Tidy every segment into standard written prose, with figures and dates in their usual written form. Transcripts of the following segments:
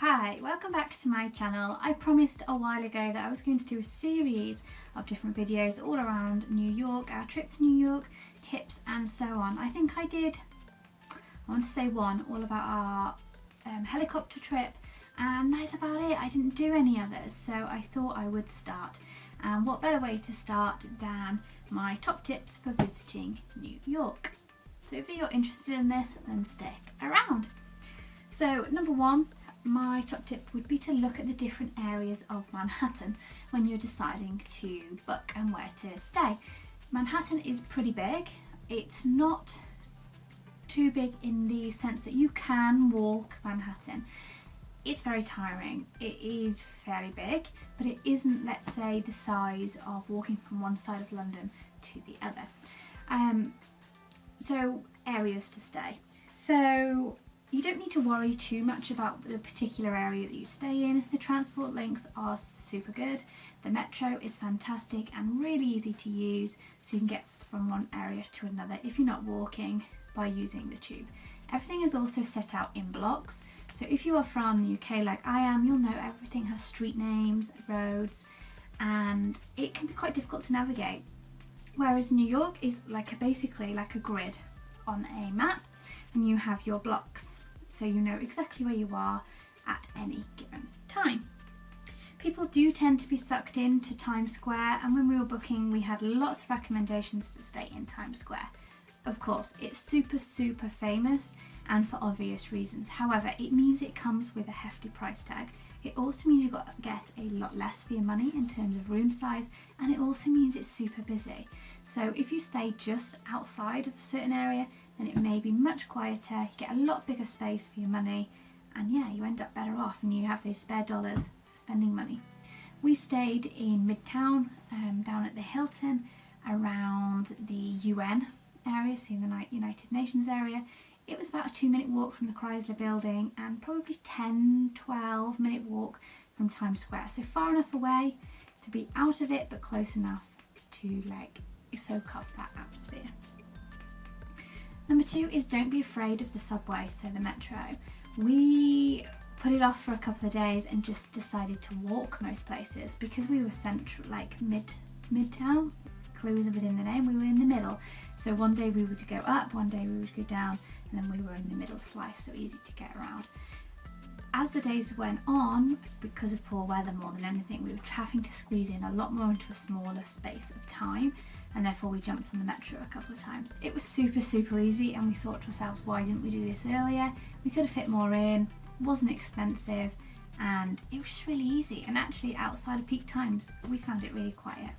Hi, welcome back to my channel. I promised a while ago that I was going to do a series of different videos all around New York, our trip to New York, tips and so on. I think I did, I want to say one, all about our helicopter trip, and that's about it. I didn't do any others, so I thought I would start. And what better way to start than my top tips for visiting New York. So if you're interested in this, then stick around. So number one, my top tip would be to look at the different areas of Manhattan when you're deciding to book and where to stay. Manhattan is pretty big. It's not too big in the sense that you can walk Manhattan. It's very tiring. It is fairly big, but it isn't, let's say, the size of walking from one side of London to the other. So areas to stay. So you don't need to worry too much about the particular area that you stay in. The transport links are super good. The metro is fantastic and really easy to use, so you can get from one area to another if you're not walking by using the tube. Everything is also set out in blocks, so if you are from the UK like I am, you'll know everything has street names, roads, and it can be quite difficult to navigate. Whereas New York is basically like a grid on a map, and you have your blocks, so you know exactly where you are at any given time. People do tend to be sucked into Times Square, and when we were booking we had lots of recommendations to stay in Times Square. Of course, it's super famous and for obvious reasons. However, it means it comes with a hefty price tag. It also means you've got to get a lot less for your money in terms of room size, and it also means it's super busy. So if you stay just outside of a certain area, then it may be much quieter, you get a lot bigger space for your money, and yeah, you end up better off and you have those spare dollars for spending money. We stayed in Midtown, down at the Hilton, around the UN area, so the United Nations area. It was about a 2-minute walk from the Chrysler Building and probably 10-12 minute walk from Times Square. So far enough away to be out of it, but close enough to soak up that atmosphere. Number two is don't be afraid of the subway, so the metro. We put it off for a couple of days and just decided to walk most places because we were central, midtown. Clues are within the name, we were in the middle. So one day we would go up, one day we would go down, and then we were in the middle slice, so easy to get around. As the days went on, because of poor weather more than anything, we were having to squeeze in a lot more into a smaller space of time, and therefore we jumped on the metro a couple of times. It was super easy, and we thought to ourselves, why didn't we do this earlier? We could have fit more in, wasn't expensive, and it was just really easy. And actually outside of peak times, we found it really quiet.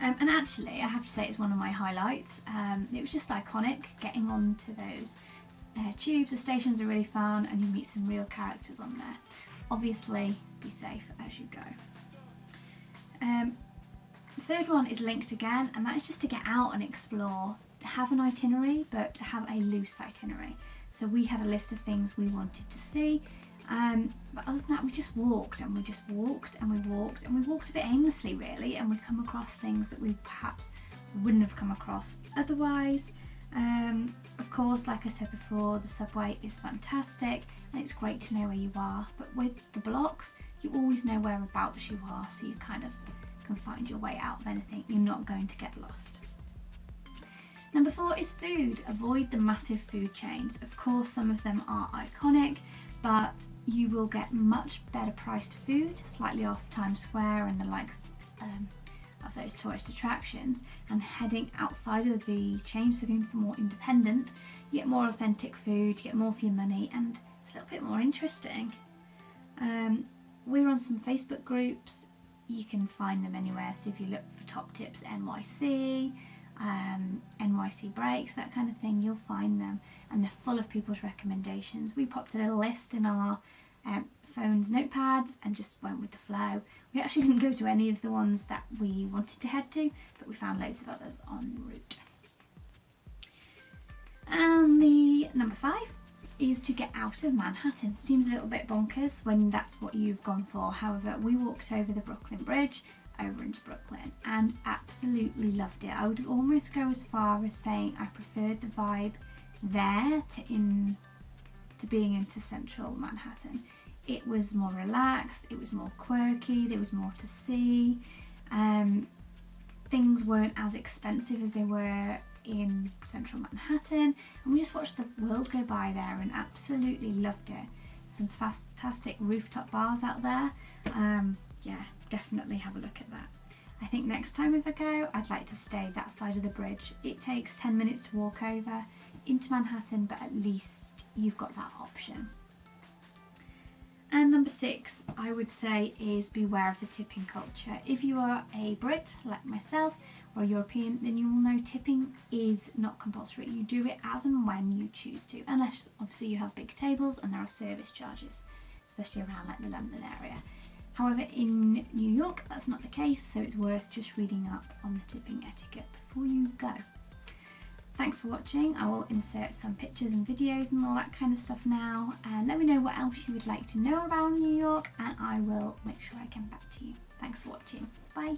And actually, I have to say it's one of my highlights. It was just iconic getting onto those tubes. The stations are really fun and you meet some real characters on there. Obviously, be safe as you go. The third one is linked again, and that is just to get out and explore. Have an itinerary, but have a loose itinerary. So we had a list of things we wanted to see. But other than that, we just walked and we just walked and we walked and we walked a bit aimlessly really, and we come across things that we perhaps wouldn't have come across otherwise. Of course, like I said before, the subway is fantastic and it's great to know where you are, but with the blocks you always know whereabouts you are, so you kind of can find your way out of anything. You're not going to get lost. Number four is food. Avoid the massive food chains. Of course, some of them are iconic, but you will get much better priced food, slightly off Times Square and the likes of those tourist attractions, and heading outside of the chain, so going for more independent, you get more authentic food, you get more for your money, and it's a little bit more interesting. We're on some Facebook groups, you can find them anywhere, so if you look for Top Tips NYC, NYC Breaks, that kind of thing, you'll find them, and they're full of people's recommendations. We popped a little list in our phones notepads and just went with the flow. We actually didn't go to any of the ones that we wanted to head to, but we found loads of others en route. And the number five is to get out of Manhattan. Seems a little bit bonkers when that's what you've gone for. However, we walked over the Brooklyn Bridge over into Brooklyn and absolutely loved it. I would almost go as far as saying I preferred the vibe there to being into central Manhattan. It was more relaxed, it was more quirky, there was more to see. Things weren't as expensive as they were in central Manhattan, and we just watched the world go by there and absolutely loved it. Some fantastic rooftop bars out there. Yeah, definitely have a look at that. I think next time if I go, I'd like to stay that side of the bridge. It takes 10 minutes to walk over into Manhattan, but at least you've got that option. And number 6, I would say, is beware of the tipping culture. If you are a Brit like myself or a European, then you will know tipping is not compulsory. You do it as and when you choose to, unless obviously you have big tables and there are service charges, especially around like the London area. However, in New York, that's not the case, so it's worth just reading up on the tipping etiquette before you go. Thanks for watching. I will insert some pictures and videos and all that kind of stuff now, and let me know what else you would like to know about New York, and I will make sure I come back to you. Thanks for watching. Bye.